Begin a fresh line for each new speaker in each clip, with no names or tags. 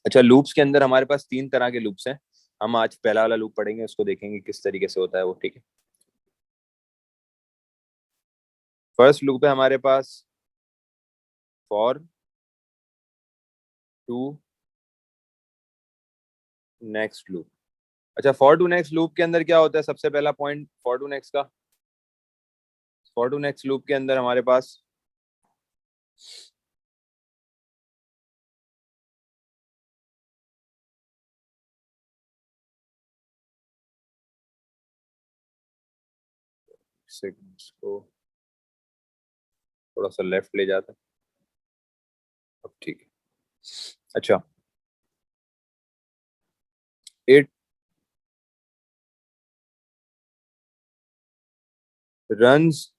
अच्छा, लूप्स के अंदर हमारे पास 3 तरह के लूप्स हैं। हम आज पहला वाला लूप पढ़ेंगे, उसको देखेंगे किस तरीके से होता है वो, ठीक है। फर्स्ट लूप है हमारे पास फॉर टू नेक्स्ट लूप। अच्छा, फॉर टू नेक्स्ट लूप के अंदर क्या होता है? सबसे पहला point for to next loop के अंदर हमारे पास को थोड़ा सा लेफ्ट ले जाता है, अब ठीक है। अच्छा, it runs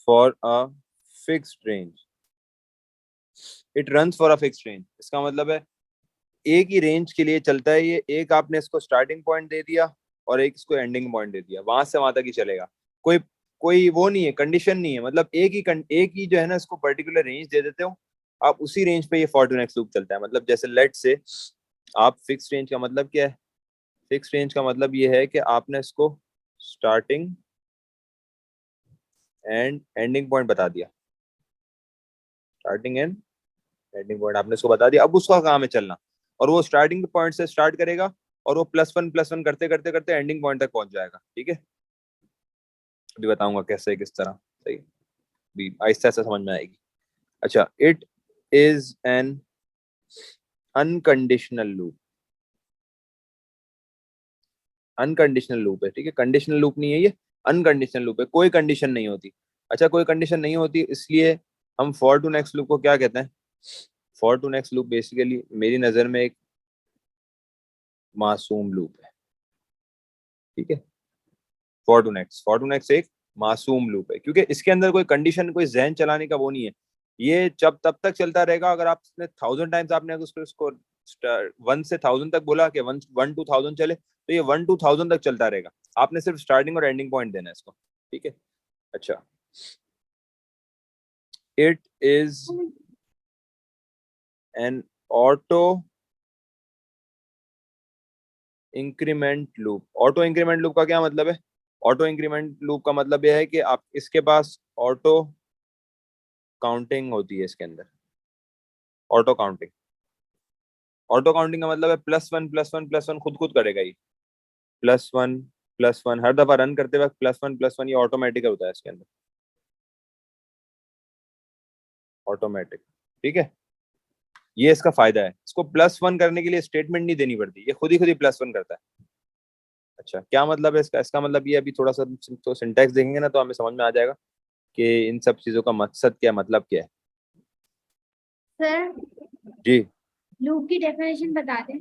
for a fixed range. It runs for a fixed range, इसका मतलब है एक ही रेंज के लिए चलता है ये। एक आपने इसको स्टार्टिंग पॉइंट दे दिया और एक इसको एंडिंग पॉइंट दे दिया, वहां से वहां तक ही चलेगा। कोई कोई वो नहीं है, कंडीशन नहीं है। मतलब एक ही जो है ना, इसको पर्टिकुलर रेंज दे देते हो आप, उसी रेंज पे ये फॉर टू नेक्स्ट लूप चलता है। मतलब जैसे लेट से आप फिक्स रेंज का मतलब क्या है? फिक्स रेंज का मतलब ये है कि आपने इसको स्टार्टिंग एंड एंडिंग पॉइंट बता दिया। स्टार्टिंग एंड एंडिंग पॉइंट आपने इसको बता दिया, अब उसका काम है चलना। और वो स्टार्टिंग पॉइंट से स्टार्ट करेगा और वो प्लस वन करते करते करते एंडिंग पॉइंट तक पहुंच जाएगा, ठीक है। अभी बताऊंगा कैसे किस तरह, सही। भी आहिस्ता आहिस्ता समझ में आएगी। अच्छा, it is an unconditional loop. Unconditional loop है, ठीक है, कंडीशनल लूप नहीं है ये, अनकंडीशनल लूप है, कोई कंडीशन नहीं होती। अच्छा, कोई कंडीशन नहीं होती, इसलिए हम फॉर टू नेक्स्ट लूप को क्या कहते हैं? For to next loop basically मेरी नजर में एक मासूम लूप है, ठीक है। फॉर टू नेक्स्ट एक मासूम लूप है, क्योंकि इसके अंदर कोई कंडीशन, कोई जहन चलाने का वो नहीं है। ये जब तब तक चलता रहेगा। अगर आपने 1000 टाइम्स आपने उसको 1 से 1000 तक बोला कि 1 to 1000 चले, तो ये 1 to 1000 तक चलता रहेगा। आपने सिर्फ स्टार्टिंग और एंडिंग पॉइंट देना है इसको, ठीक है। अच्छा, it is an auto increment loop. Auto increment loop का क्या मतलब है? ऑटो इंक्रीमेंट लूप का मतलब यह है कि आप इसके पास ऑटो काउंटिंग होती है इसके अंदर। ऑटो काउंटिंग, ऑटो काउंटिंग का मतलब है +1 +1 +1 खुद खुद करेगा ये। +1 +1 हर दफा रन करते वक्त +1 +1, ये ऑटोमेटिक होता है इसके अंदर, ऑटोमेटिक, ठीक है। ये इसका फायदा है, इसको +1 करने के लिए स्टेटमेंट नहीं देनी पड़ती, ये खुद ही +1 करता है। अच्छा, क्या मतलब है इसका? इसका मतलब ये, अभी थोड़ा सा तो सिंटैक्स देखेंगे ना, तो हमें समझ में आ जाएगा कि इन सब चीजों का मकसद क्या, मतलब क्या है।
सर,
जी,
लूप की डेफिनेशन बता दें।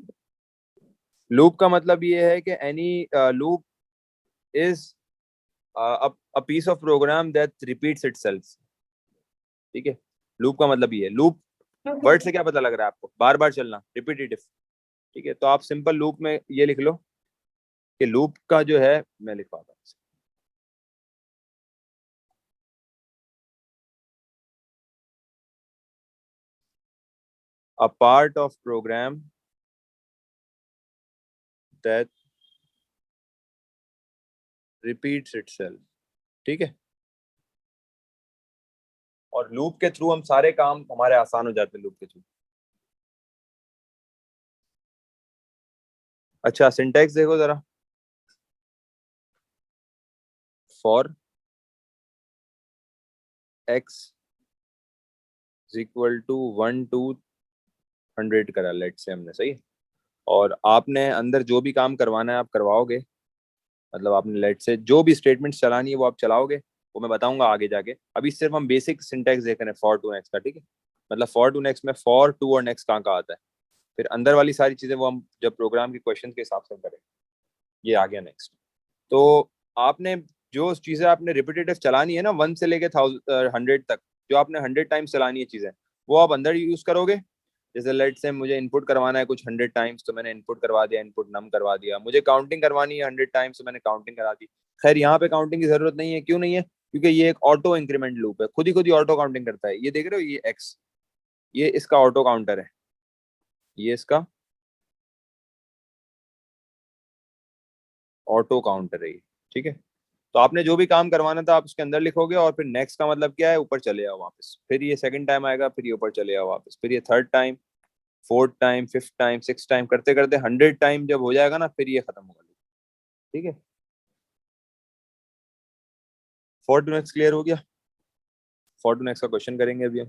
लूप का मतलब ये है कि any loop is a piece of program that repeats itself, ठीक है। लूप का मतलब ये है। लूप वर्ड से क्या पता लग रहा है आपको? बार बार चलना, रिपीटेटिव, ठीक है। तो आप सिंपल लूप में ये लिख लो कि लूप का जो है, मैं लिख पाता हूँ, a part of program that repeats itself, ठीक है। और लूप के थ्रू हम सारे काम हमारे आसान हो जाते हैं, लूप के थ्रू। अच्छा, सिंटैक्स देखो जरा। For x is equal to 1 to 100 करा, लेट से हमने, सही। और आपने अंदर जो भी काम करवाना है आप करवाओगे। मतलब आपने लेट से जो भी स्टेटमेंट्स चलानी है वो आप चलाओगे, वो मैं बताऊंगा आगे जाके। अभी सिर्फ हम बेसिक सिंटैक्स देख रहे हैं फॉर टू नेक्स्ट का, ठीक है। मतलब फॉर टू नेक्स्ट में फॉर, टू और नेक्स्ट कहाँ कहाँ आता है। फिर अंदर वाली सारी चीजें वो हम जब प्रोग्राम के क्वेश्चन के हिसाब से करेंगे। ये आ गया नेक्स्ट। तो आपने जो चीजें आपने रिपीटेटिव चलानी है ना, 1 से लेके 100 तक, जो आपने 100 टाइम्स चलानी है चीजें, वो आप अंदर यूज करोगे। जैसे लेट से मुझे इनपुट करवाना है कुछ 100 टाइम्स, तो मैंने इनपुट करवा दिया, इनपुट नम करवा दिया। मुझे काउंटिंग करवानी है 100 टाइम्स, तो मैंने काउंटिंग करा दी। खैर, यहाँ पे काउंटिंग की जरूरत नहीं है, क्यों नहीं है? क्योंकि ये एक ऑटो इंक्रीमेंट लूप है, खुद ही ऑटो काउंटिंग करता है। ये देख रहे हो, ये एक्स, ये इसका ऑटो काउंटर है, ये इसका ऑटो काउंटर है ये, ठीक है। तो आपने जो भी काम करवाना था आप उसके अंदर लिखोगे, और फिर नेक्स्ट का मतलब क्या है, ऊपर चले आओ वापस, फिर ये सेकंड टाइम आएगा, फिर ये ऊपर चले आओ वापस, फिर ये third time, fourth time, fifth time, six time, करते करते 100 टाइम जब हो जाएगा ना, फिर ये खत्म होगा, ठीक है। 4 टू नेक्स्ट क्लियर हो गया। 4 टू नेक्स्ट का क्वेश्चन करेंगे अभी हम।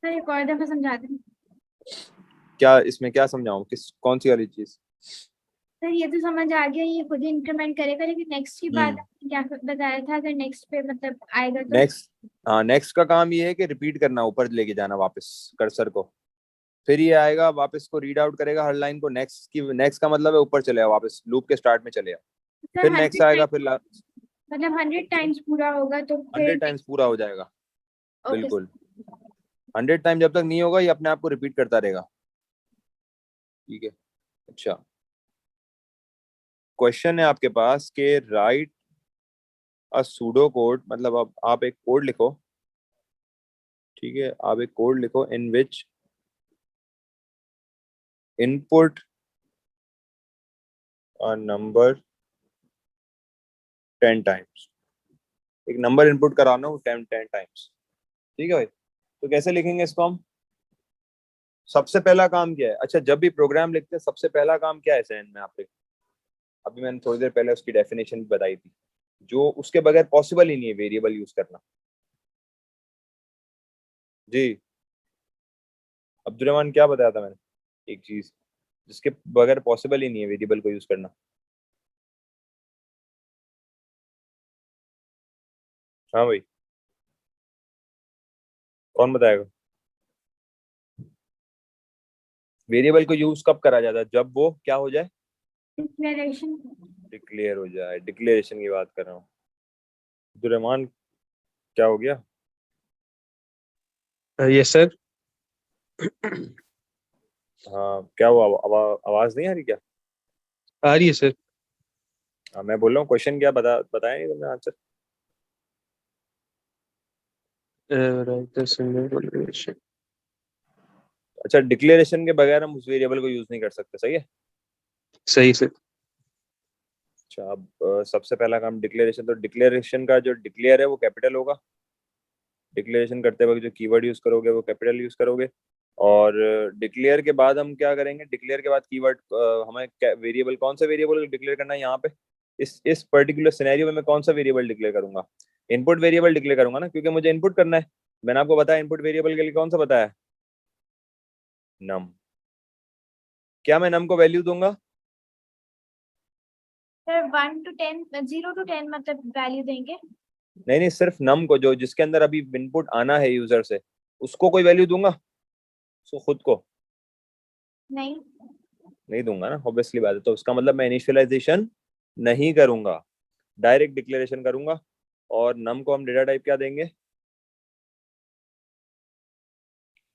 सर एक और दफा समझा दें।
क्या इसमें क्या समझाऊं, किस कौन सी वाली चीज?
सर ये तो समझ आ गया, ये खुद ही इंक्रीमेंट करेगा, लेकिन नेक्स्ट की बात आपने क्या बताया था, अगर नेक्स्ट पे मतलब आएगा तो?
नेक्स्ट, हाँ नेक्स्ट का काम ये है कि रिपीट करना, ऊपर लेके जाना वापस कर्सर को, फिर ये आएगा वापस को रीड आउट करेगा हर लाइन को, नेक्स्ट की, नेक्स्ट का मतलब है ऊपर चले आओ वापस, लूप के स्टार्ट में चले आओ,
सर
फिर नेक्स्ट
100
आएगा,
टाइम,
फिर
मतलब 100 टाइम्स पूरा होगा तो फिर
100 टाइम्स पूरा हो जाएगा,
ओके।
बिल्कुल। 100 टाइम जब तक नहीं होगा ये अपने आप को रिपीट करता रहेगा, ठीक है। अच्छा, क्वेश्चन है आपके पास कि राइट अ सूडो कोड, मतलब अब आप एक कोड लिखो, ठीक है, आप एक कोड लिखो इन which input a number 10 times, एक नंबर इनपुट कराना हो 10 टाइम्स, ठीक है भाई। तो कैसे लिखेंगे इसको हम? सबसे पहला काम क्या है, अच्छा जब भी प्रोग्राम लिखते हैं सबसे पहला काम क्या है सहन में आप पे? अभी मैंने थोड़ी देर पहले उसकी डेफिनेशन भी बताई थी, जो उसके बगैर पॉसिबल ही नहीं है वेरिएबल यूज करना। जी, अब्दुलरहमान क्या बताया था मैंने, एक चीज जिसके बगैर पॉसिबल ही नहीं है वेरिएबल को यूज करना। हाँ भाई, कौन बताएगा? वेरिएबल को यूज कब करा जाता है? जब वो क्या हो जाए,
डिक्लेरेशन।
डिक्लेयर हो जाए, डिक्लेरेशन की बात कर रहा हूँ। अब्दुलरहमान क्या हो गया?
Yes sir.
हाँ क्या हुआ, आवाज नहीं आ रही क्या?
आ रही है सर।
हाँ मैं बोल रहा हूँ, क्वेश्चन क्या बताया नहीं तुमने आंसर? अच्छा, डिक्लेरेशन के बगैर हम उस वेरिएबल को यूज नहीं कर सकते, सही है।
सही सर।
अच्छा अब सबसे पहला काम डिक्लेरेशन, तो डिक्लेरेशन का जो डिक्लेयर है वो कैपिटल होगा, डिक्लेरेशन करते वक्त जो कीवर्ड यूज करोगे वो कैपिटल यूज करोगे। और डिक्लेयर के बाद हम क्या करेंगे, डिक्लेयर के बाद कीवर्ड, हमें वेरिएबल, कौन सा वेरिएबल डिक्लेयर करना है यहाँ पे, इस पर्टिकुलर सिनेरियो में मैं कौन सा वेरिएबल डिक्लेयर करूंगा? इनपुट वेरिएबल डिक्लेयर करूंगा ना, क्योंकि मुझे इनपुट करना है। मैंने आपको बताया इनपुट वेरिएबल के लिए कौन सा बताया, नम। क्या मैं नम को वैल्यू दूंगा?
सर 1 to 10, 0 to 10 मतलब वैल्यू देंगे?
नहीं नहीं, सिर्फ नम को, जो जिसके अंदर अभी इनपुट आना है यूजर से, उसको कोई वैल्यू दूंगा? उसको खुद को
नहीं।
नहीं दूंगा ना, ऑब्वियसली बात है। तो उसका मतलब मैं इनिशियलाइजेशन नहीं करूंगा, डायरेक्ट डिक्लेरेशन करूंगा। और नम को हम डेटा टाइप क्या देंगे,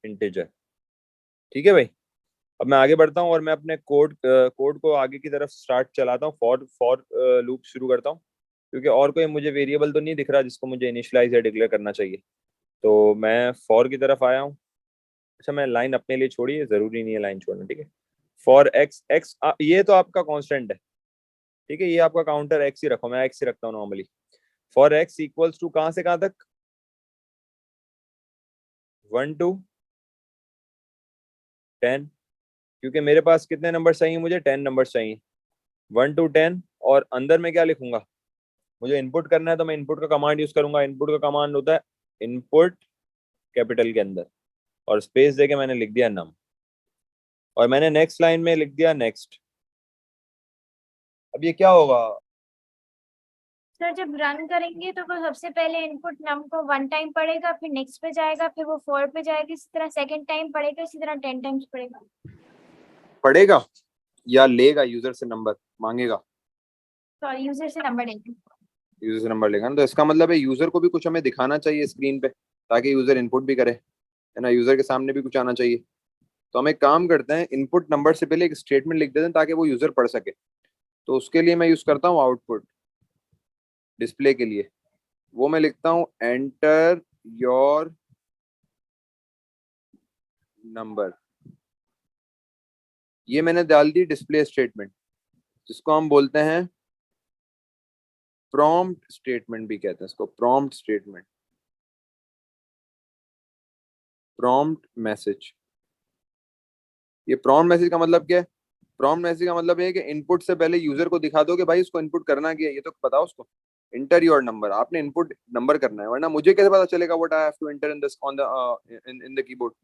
इंटीजर, ठीक है भाई। अब मैं आगे बढ़ता हूँ और मैं अपने कोड को आगे की तरफ स्टार्ट चलाता हूँ, फॉर फॉर लूप शुरू करता हूँ, क्योंकि और कोई मुझे वेरिएबल तो नहीं दिख रहा जिसको मुझे इनिशियलाइज या डिक्लेयर करना चाहिए। तो मैं फॉर की तरफ आया हूँ। अच्छा मैं लाइन अपने लिए छोड़िए, जरूरी नहीं है लाइन छोड़ना, ठीक है। फॉर एक्स एक्स, ये तो आपका कांस्टेंट है, ठीक है, ये आपका काउंटर एक्स ही रखो, मैं एक्स ही रखता हूँ normally. For x equals to कहां से कहां तक, 1 to 10, क्योंकि मेरे पास कितने नंबर चाहिए, मुझे 10 नंबर चाहिए, 1 to 10। और अंदर में क्या लिखूंगा, मुझे इनपुट करना है तो मैं इनपुट का कमांड यूज करूंगा। इनपुट का कमांड होता है इनपुट कैपिटल के अंदर, और स्पेस देके मैंने लिख दिया नम, और मैंने नेक्स्ट लाइन में लिख दिया नेक्स्ट। अब ये क्या होगा,
सर जब रन करेंगे तो वो सबसे पहले इनपुट नम को 1 टाइम पढ़ेगा, फिर नेक्स्ट पे जाएगा, फिर वो 4 पे जाएगा, इसी तरह सेकंड टाइम पढ़ेगा, इसी तरह 10 टाइम्स पढ़ेगा।
पढ़ेगा या लेगा, यूजर से नंबर मांगेगा?
सॉरी, यूजर से नंबर लेंगे।
यूजर से नंबर लेगा ना, तो इसका मतलब है यूजर को भी कुछ हमें दिखाना चाहिए स्क्रीन पे, ताकि यूजर इनपुट भी करे, है ना, यूजर के सामने भी कुछ आना चाहिए। तो हम एक काम करते हैं, इनपुट नंबर से पहले एक स्टेटमेंट लिख देते हैं ताकि वो यूजर पढ़ सके। तो उसके लिए मैं यूज करता हूँ आउटपुट डिस्प्ले के लिए, वो मैं लिखता हूँ एंटर योर नंबर, ये मैंने डाल दी डिस्प्ले स्टेटमेंट, जिसको हम बोलते हैं प्रॉम्प्ट स्टेटमेंट भी कहते हैं इसको, प्रॉम्प्ट स्टेटमेंट, प्रॉम्प्ट मैसेज। ये प्रॉम्प्ट मैसेज का मतलब क्या है? प्रॉम्प्ट मैसेज का मतलब है कि इनपुट से पहले यूजर को दिखा दो कि भाई उसको इनपुट करना क्या है, ये तो बताओ उसको। इंटर योर नंबर, आपने इनपुट नंबर करना है, वरना मुझे कैसे पता चलेगा what I have to enter in this on the in the keyboard?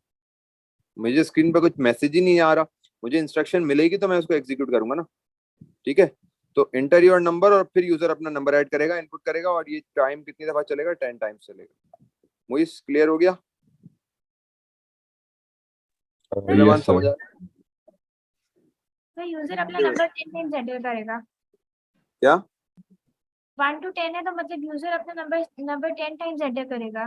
मुझे स्क्रीन पर कुछ मैसेज ही नहीं आ रहा, मुझे इंस्ट्रक्शन मिलेगी तो मैं उसको एग्जीक्यूट करूंगा ना। ठीक है, तो इंटर योर नंबर और फिर यूजर अपना नंबर ऐड करेगा, इनपुट करेगा, और ये टाइम कितनी दफा चलेगा? 10 टाइम्स चलेगा। मुझे क्लियर हो गया?
Yes, sir.
समझ आया?
तो यूजर अपना नंबर 10 टाइम्स एंटर करेगा।
क्या?
1 to 10 है तो मतलब यूजर अपना नंबर 10 टाइम्स एंटर करेगा।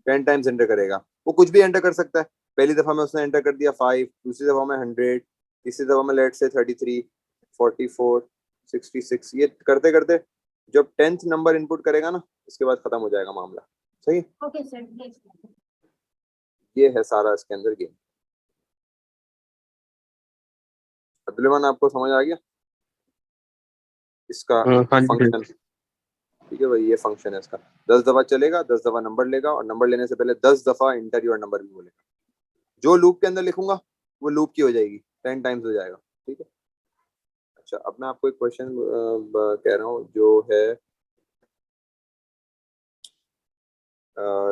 10 टाइम्स एंटर करेगा, वो कुछ भी एंटर कर सकता है। पहली दफा में उसने एंटर कर दिया 5, दूसरी दफा में 100, तीसरी दफा में लेट से 33, 44, 66, ये करते करते जब 10th नंबर इनपुट करेगा ना, इसके बाद खत्म हो जाएगा मामला। सही है?
Okay sir, yes.
ये है सारा इसके अंदर गेम। अब्दुल आपको समझ आ गया इसका
हाँ जी
फंक्शन? ठीक है भाई, ये फंक्शन है इसका। 10 दफा चलेगा, 10 दफा नंबर लेगा, और नंबर लेने से पहले 10 दफा इंटर योर नंबर भी बोलेगा। जो लूप के अंदर लिखूंगा वो लूप की हो जाएगी, 10 टाइम्स हो जाएगा। ठीक है। अच्छा, अब मैं आपको एक क्वेश्चन कह रहा हूँ जो है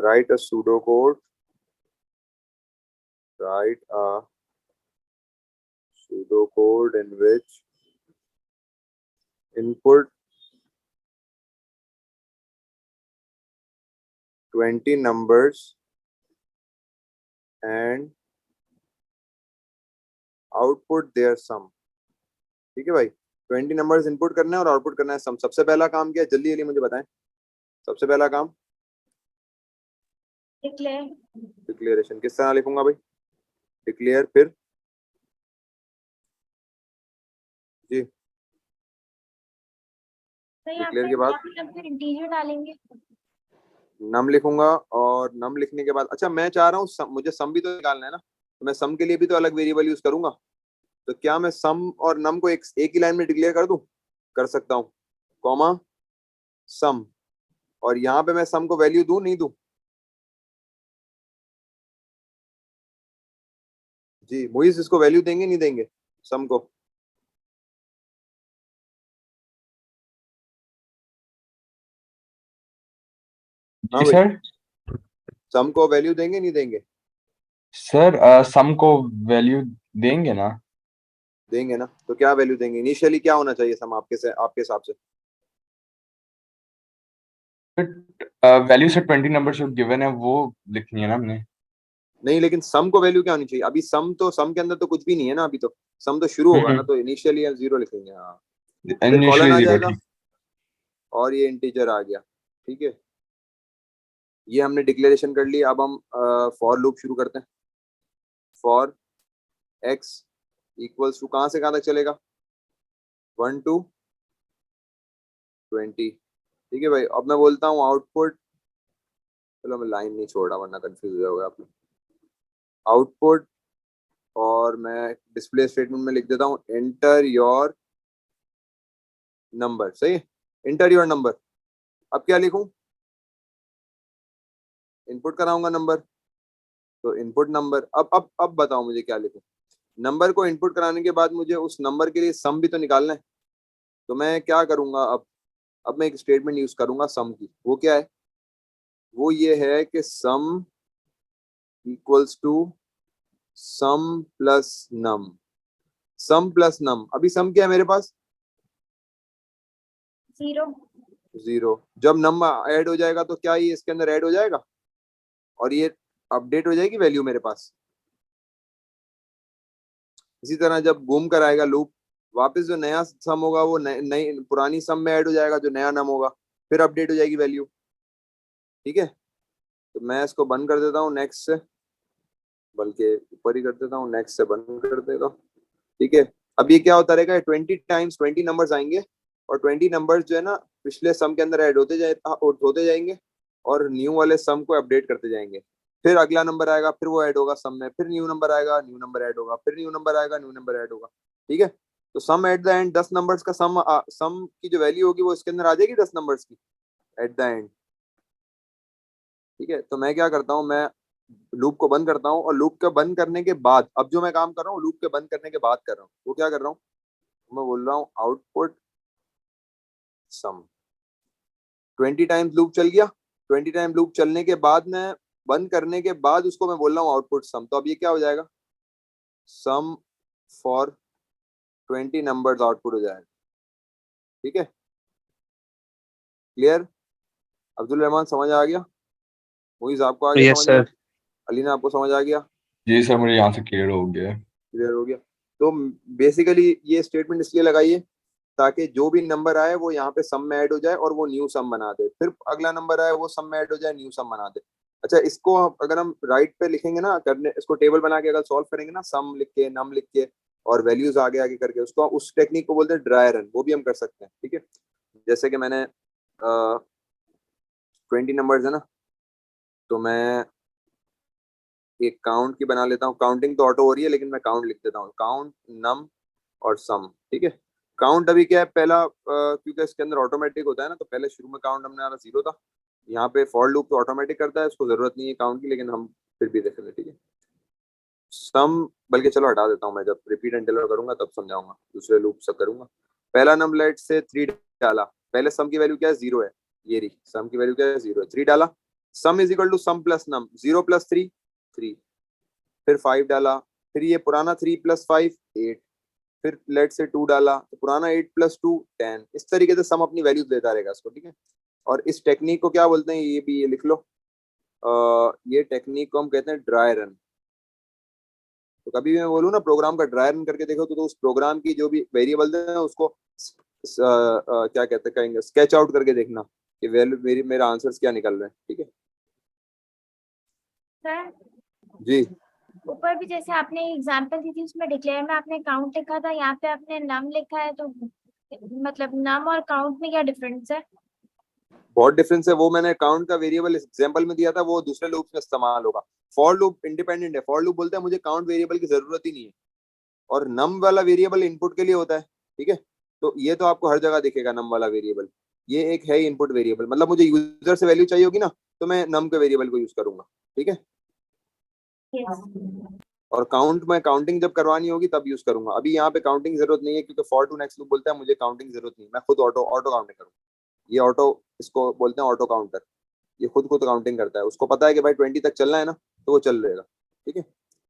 right a pseudo code, right a pseudo code in which input 20 numbers and output their sum। ठीक है भाई, 20 नंबर्स इनपुट करना है और आउटपुट करना है सम। सबसे पहला काम क्या है, जल्दी जल्दी मुझे बताएं। सबसे पहला काम
डिक्लेयर।
डिक्लेरेशन। किस तरह लिखूंगा भाई? डिक्लेयर, फिर जी
तो यहाँ
डिक्लेयर
पे
के बाद
फिर इंटीजर डालेंगे।
नम लिखूंगा, और नम लिखने के बाद अच्छा मैं चाह रहा हूँ मुझे सम भी तो निकालना है ना, तो मैं सम के लिए भी तो अलग वेरिएबल यूज करूंगा। तो क्या मैं सम और नम को एक ही लाइन में डिक्लेयर कर दूं? कर सकता हूँ, कॉमा सम, और यहाँ पे मैं सम को वैल्यू दूं नहीं दूं? जी मोइज, इसको वैल्यू देंगे नहीं देंगे सम को? हाँ
जी
भाई,
सर।
सम को वैल्यू देंगे नहीं देंगे?
सर सम को वैल्यू देंगे ना।
देंगे ना, तो क्या वैल्यू देंगे? इनिशियली क्या होना चाहिए सम आपके हिसाब से?
वैल्यू से 20 नंबर जो गिवन है वो लिखनी है ना हमने।
नहीं, लेकिन सम को वैल्यू क्या होनी चाहिए? अभी सम के अंदर तो कुछ भी नहीं है ना, अभी तो सम तो शुरू होगा ना, तो इनिशियली हम 0 लिखेंगे। हाँ, फिर कॉलन
इनिशियली
आ
0,
जाएगा
ठीक।
और ये इंटीजर आ गया। ठीक है, ये हमने डिक्लेरेशन कर लिया। अब हम फॉर लूप शुरू करते हैं। फॉर एक्स इक्वल्स टू, कहाँ से कहाँ तक चलेगा? 1 to 20। ठीक है भाई, अब मैं बोलता हूँ आउटपुट, चलो मैं लाइन नहीं छोड़ रहा वरना कंफ्यूज हो जाओगे आप। आउटपुट, और मैं डिस्प्ले स्टेटमेंट में लिख देता हूँ एंटर योर नंबर। सही है, एंटर योर नंबर। अब क्या लिखूं? इनपुट कराऊंगा नंबर, तो इनपुट नंबर। अब बताओ मुझे क्या लिखूं? नंबर को इनपुट कराने के बाद मुझे उस नंबर के लिए सम भी तो निकालना है, तो मैं क्या करूंगा? अब मैं एक स्टेटमेंट यूज करूंगा सम की। वो क्या है? वो ये है कि sum equals to sum plus num. Sum plus num, अभी सम क्या है मेरे पास?
0।
0। जब नम ऐड हो जाएगा तो क्या ये इसके अंदर ऐड हो जाएगा और ये अपडेट हो जाएगी वैल्यू मेरे पास। इसी तरह जब घूम कर आएगा लूप, वापस जो नया सम होगा वो नई पुरानी सम में ऐड हो जाएगा, जो नया नम होगा, फिर अपडेट हो जाएगी वैल्यू। ठीक है, तो मैं इसको बंद कर देता हूँ नेक्स्ट से, बल्कि ऊपर ही कर देता हूँ, नेक्स्ट से बंद कर देगा। ठीक है, अब ये क्या होता रहेगा? 20 टाइम्स 20 नंबर्स आएंगे, और 20 नंबर्स जो है ना पिछले सम के अंदर ऐड होते जाएंगे, और न्यू वाले सम को अपडेट करते जाएंगे। फिर अगला नंबर आएगा, फिर वो ऐड होगा सम में, फिर न्यू नंबर आएगा, न्यू नंबर ऐड होगा, फिर न्यू नंबर आएगा, न्यू नंबर ऐड होगा। ठीक है, तो सम एट द एंड 10 नंबर्स का सम की जो वैल्यू होगी वो इसके अंदर आ जाएगी 10 नंबर्स की एट द एंड। ठीक है, तो मैं क्या करता हूँ, मैं लूप को बंद करता हूँ और लूप के बंद करने के बाद अब जो मैं काम कर रहा हूँ लूप के बंद करने के बाद कर रहा हूँ, वो क्या कर रहा हूँ, मैं बोल रहा हूँ आउटपुट सम। 20 टाइम्स लूप चल गया, 20 टाइम लूप चलने के बाद मैं बंद करने के बाद उसको मैं बोल रहा हूँ आउटपुट सम। तो अब ये क्या हो जाएगा, सम फॉर 20 नंबर्स आउटपुट हो जाएगा। ठीक है, क्लियर? अब्दुल रहमान समझ आ गया? मुइज आपको आ गया
यस
समझ में?
सर।
अलीना आपको समझ आ गया?
जी सर, मुझे यहाँ से क्लियर हो गया है।
क्लियर हो गया। तो बेसिकली ये स्टेटमेंट इसलिए लगाइए ताकि जो भी नंबर आए वो यहाँ पे सम में ऐड हो जाए और वो न्यू सम बना दे, फिर अगला नंबर आए वो सम में ऐड हो जाए, न्यू सम बना दे। अच्छा, इसको अगर हम राइट पे लिखेंगे ना, करने इसको टेबल बना के अगर सॉल्व करेंगे ना, सम लिख के नम लिख के और वैल्यूज आगे आगे करके, उसको उस टेक्निक को बोलते हैं ड्राई रन, वो भी हम कर सकते हैं। ठीक है, जैसे कि मैंने 20 नंबर्स है ना, तो मैं एक काउंट की बना लेता हूँ। काउंटिंग तो ऑटो हो रही है लेकिन मैं काउंट लिख देता हूँ, काउंट नम और सम। ठीक है, काउंट अभी क्या है, पहला क्योंकि इसके अंदर ऑटोमेटिक होता है ना, तो पहले शुरू में काउंट हमने आना 0 था। यहाँ पे फॉर लूप तो ऑटोमेटिक करता है, उसको जरूरत नहीं है काउंट की, लेकिन हम फिर भी देख लें। ठीक है, सम बल्कि चलो हटा देता हूँ, मैं जब रिपीट एंड टेलर करूंगा तब समझाऊंगा, दूसरे लूप से करूंगा। पहला नम लेट से 3 डाला, पहले सम की वैल्यू क्या है, 0 है, ये रही सम की वैल्यू क्या है, 0 है। 3 डाला, sum is equal to sum plus num, 0 plus 3 3, फिर 5 डाला, फिर ये पुराना 3 प्लस 5 8, फिर लेट से 2 डाला तो पुराना 8 प्लस 2 10। इस तरीके से सम अपनी वैल्यूज देता रहेगा इसको। ठीक है, और इस टेक्निक को क्या बोलते हैं, ये भी ये लिख लो, ये टेक्निक को हम कहते हैं ड्राई रन। तो कभी भी मैं बोलूँ ना प्रोग्राम का ड्राई रन करके देखो, तो उस प्रोग्राम की जो भी वेरिएबल है उसको क्या कहते हैं, कहेंगे स्केच आउट करके देखना कि वैल्यू मेरा आंसर्स क्या निकल रहे हैं। ठीक है
सर
जी,
ऊपर भी जैसे आपने एग्जांपल दी थी उसमें डिक्लेयर में आपने काउंट लिखा था, यहाँ पे आपने नम लिखा है, तो मतलब नम और काउंट में क्या डिफरेंस है?
बहुत डिफरेंस है। वो मैंने काउंट का वेरिएबल एग्जांपल में दिया था, वो दूसरे लूप में इस्तेमाल होगा। फॉर लूप इंडिपेंडेंट है, फॉर लूप बोलता है मुझे काउंट वेरिएबल की जरूरत ही नहीं है, और नम वाला वेरिएबल इनपुट के लिए होता है। ठीक है, तो ये तो आपको हर जगह दिखेगा नम वाला वेरिएबल, ये एक है इनपुट वेरिएबल। मतलब मुझे यूजर से वैल्यू चाहिए होगी ना, तो मैं नम के वेरिएबल को यूज करूंगा। ठीक है,
Yes.
और काउंट में काउंटिंग जब करवानी होगी तब यूज करूंगा। अभी यहाँ पे काउंटिंग जरूरत नहीं है क्योंकि फॉर टू नेक्स्ट लूप बोलता है मुझे काउंटिंग जरूरत नहीं है, मैं खुद ऑटो ऑटो काउंटिंग करूंगा। ये ऑटो, इसको बोलते हैं ऑटो काउंटर, ये खुद काउंटिंग करता है, उसको पता है कि भाई 20 तक चलना है ना, तो वो चल रहेगा। ठीक है,